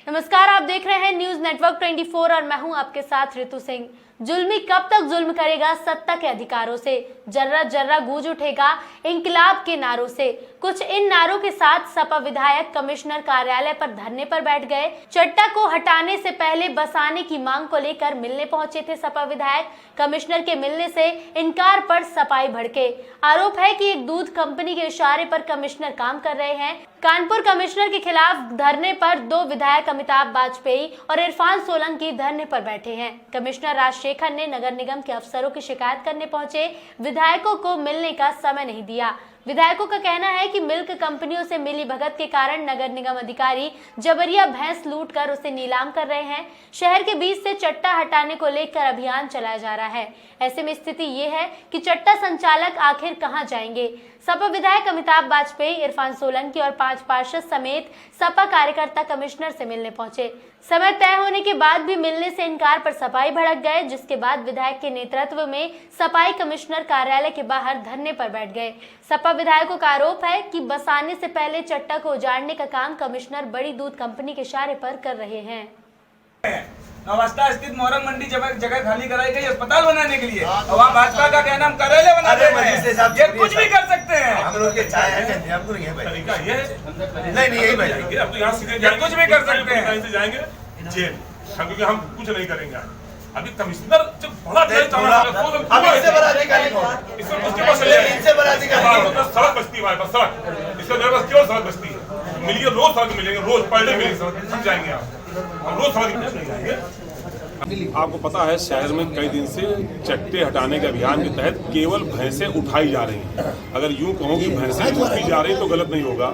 नमस्कार, आप देख रहे हैं न्यूज नेटवर्क 24 और मैं हूं आपके साथ ऋतु सिंह। जुल्मी कब तक जुल्म करेगा सत्ता के अधिकारों से, जर्रा जर्रा गूंज उठेगा इंकलाब के नारों से। कुछ इन नारों के साथ सपा विधायक कमिश्नर कार्यालय पर धरने पर बैठ गए। चट्टा को हटाने से पहले बसाने की मांग को लेकर मिलने पहुंचे थे सपा विधायक। कमिश्नर के मिलने से इनकार पर सपाई भड़के। आरोप है कि एक दूध कंपनी के इशारे पर कमिश्नर काम कर रहे हैं। कानपुर कमिश्नर के खिलाफ धरने पर दो विधायक अमिताभ वाजपेयी और इरफान सोलंकी धरने पर बैठे हैं। कमिश्नर राजशेखर ने नगर निगम के अफसरों की शिकायत करने पहुंचे विधायकों को मिलने का समय नहीं दिया। विधायकों का कहना है कि मिल्क कंपनियों से मिली भगत के कारण नगर निगम अधिकारी जबरिया भैंस लूटकर उसे नीलाम कर रहे हैं। शहर के बीच से चट्टा हटाने को लेकर अभियान चलाया जा रहा है। ऐसे में स्थिति ये है कि चट्टा संचालक आखिर कहां जाएंगे। सपा विधायक अमिताभ वाजपेयी, इरफान सोलंकी और 5 पार्षद समेत सपा कार्यकर्ता कमिश्नर से मिलने पहुंचे। समय तय होने के बाद भी मिलने से इनकार पर सपाई भड़क गए, जिसके बाद विधायक के नेतृत्व में सपाई कमिश्नर कार्यालय के बाहर धरने पर बैठ गए। सपा विधायकों का आरोप है कि बसाने से पहले चट्टा को उजाड़ने का काम कमिश्नर बड़ी दूध कंपनी के इशारे पर कर रहे हैं। अवस्था स्थित मोहरम मंडी जगह खाली कराई गई अस्पताल बनाने के लिए, और वहाँ भाजपा का कहना हम कार्यालय बनाते हैं। ये कुछ भी कर सकते हैं। हम लोग ये चाय है, हमको नहीं है भाई। नहीं यही भाई, अब तो यहाँ सीधे कुछ भी कर सकते हैं। से जाएंगे जेल, क्योंकि हम कुछ नहीं करेंगे। अभी कमिश्नर जब बड़ा इससे बड़ा अधिकारी कौन? इनसे बड़ा अधिकारी सड़क बचती है हमारे पास, सड़क इसका मेरे पास क्यों सड़क बचती है? मिलिए रोज सड़क मिलेंगे, रोज पर डे मिलेंगे सड़क, समझ जाएंगे आप। हम रोज सड़क नहीं जाएंगे। आपको पता है शहर में कई दिन से चट्टे हटाने के अभियान के तहत केवल भैंसें उठाई जा रही हैं। अगर यूं कहूं कि भैंसें उठाई जा रही तो गलत नहीं होगा,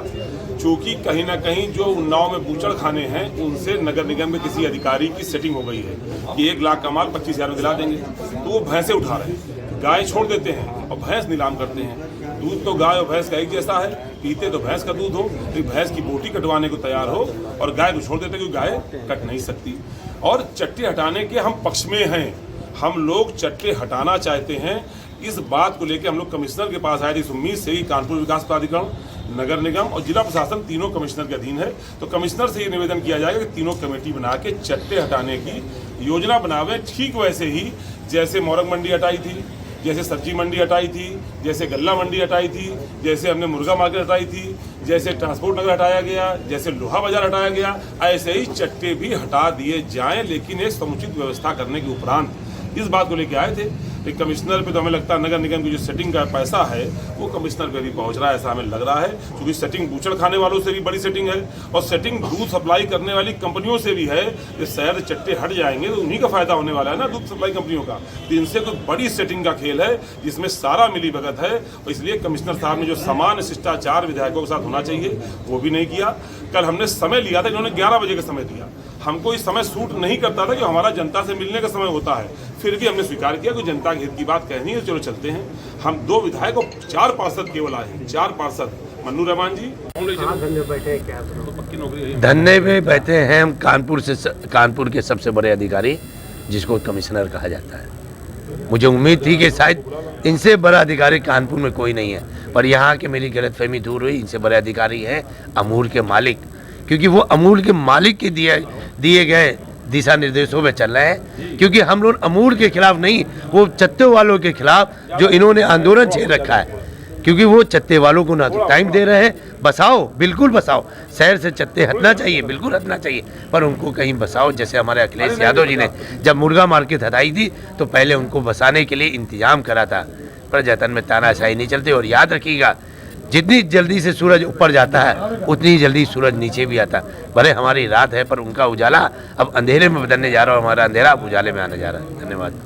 क्योंकि कहीं ना कहीं जो उन्नाव में बूचड़ खाने हैं उनसे नगर निगम के किसी अधिकारी की सेटिंग हो गई है कि 1 लाख का माल 25,000 में दिला देंगे, तो वो भैंसें उठा रहे हैं। गाय छोड़ देते हैं और भैंस नीलाम करते हैं। दूध तो गाय और भैंस का एक जैसा है, पीते तो भैंस का दूध हो, फिर भैंस की बोटी कटवाने को तैयार हो और गाय को छोड़ देते क्योंकि गाय कट नहीं सकती। और चट्टे हटाने के हम पक्ष में हैं, हम लोग चट्टे हटाना चाहते हैं। इस बात को लेकर हम लोग कमिश्नर के पास आए थे इस उम्मीद से ही कानपुर विकास प्राधिकरण, नगर निगम और जिला प्रशासन तीनों कमिश्नर के अधीन है। तो कमिश्नर से ये निवेदन किया जाएगा कि तीनों कमेटी बना के चट्टे हटाने की योजना बनावे, ठीक वैसे ही जैसे मोरंग मंडी हटाई थी, जैसे सब्जी मंडी हटाई थी, जैसे गल्ला मंडी हटाई थी, जैसे हमने मुर्गा मार्केट हटाई थी, जैसे ट्रांसपोर्ट नगर हटाया गया, जैसे लोहा बाजार हटाया गया, ऐसे ही चट्टे भी हटा दिए जाएं, लेकिन एक समुचित व्यवस्था करने के उपरांत। इस बात को लेकर आए थे। लेकिन कमिश्नर पे तो हमें लगता है नगर निगम की जो सेटिंग का पैसा है वो कमिश्नर पे भी पहुंच रहा है, ऐसा हमें लग रहा है, क्योंकि सेटिंग बूचड़ खाने वालों से भी बड़ी सेटिंग है और सेटिंग दूध सप्लाई करने वाली कंपनियों से भी है। जब शहर से चट्टे हट जाएंगे तो उन्हीं का फायदा होने वाला है ना, दूध सप्लाई कंपनियों का। तो इनसे तो बड़ी सेटिंग का खेल है जिसमें सारा मिली भगत है, और इसलिए कमिश्नर साहब ने जो समान शिष्टाचार विधायकों के साथ होना चाहिए वो भी नहीं किया। कल हमने समय लिया था, इन्होंने 11 बजे का समय दिया। हमको इस समय सूट नहीं करता था कि हमारा जनता से मिलने का समय होता है, फिर भी हमने स्वीकार किया कि जनता के हित की बात कहनी है, चलो चलते हैं। हम 2 विधायक और 4 पार्षद केवल आए हैं, 4 पार्षद। मन्नू रहमान जी धरने पे बैठे हैं हम कानपुर के सबसे बड़े अधिकारी जिसको कमिश्नर कहा जाता है। मुझे उम्मीद थी कि शायद इनसे बड़ा अधिकारी कानपुर में कोई नहीं है, पर यहाँ के मेरी गलतफहमी दूर हुई। इनसे बड़े अधिकारी हैं अमूल के मालिक, क्योंकि वो अमूल के मालिक के दिए गए दिशा निर्देशों में चल रहे हैं। क्योंकि हम लोग अमूल के खिलाफ नहीं, वो चत्ते वालों के खिलाफ जो इन्होंने आंदोलन छेड़ रखा है, क्योंकि वो चत्ते वालों को ना तो टाइम दे रहे हैं। बसाओ, बिल्कुल बसाओ, शहर से चत्ते हटना चाहिए, बिल्कुल हटना चाहिए, पर उनको कहीं बसाओ। जैसे हमारे अखिलेश यादव जी ने जब मुर्गा मार्केट हटाई थी तो पहले उनको बसाने के लिए इंतजाम करा था, पर जतन में तानाशाही नहीं चलती। और याद रखिएगा, जितनी जल्दी से सूरज ऊपर जाता है उतनी जल्दी सूरज नीचे भी आता है। भले हमारी रात है पर उनका उजाला अब अंधेरे में बदलने जा रहा है, हमारा अंधेरा अब उजाले में आने जा रहा है। धन्यवाद।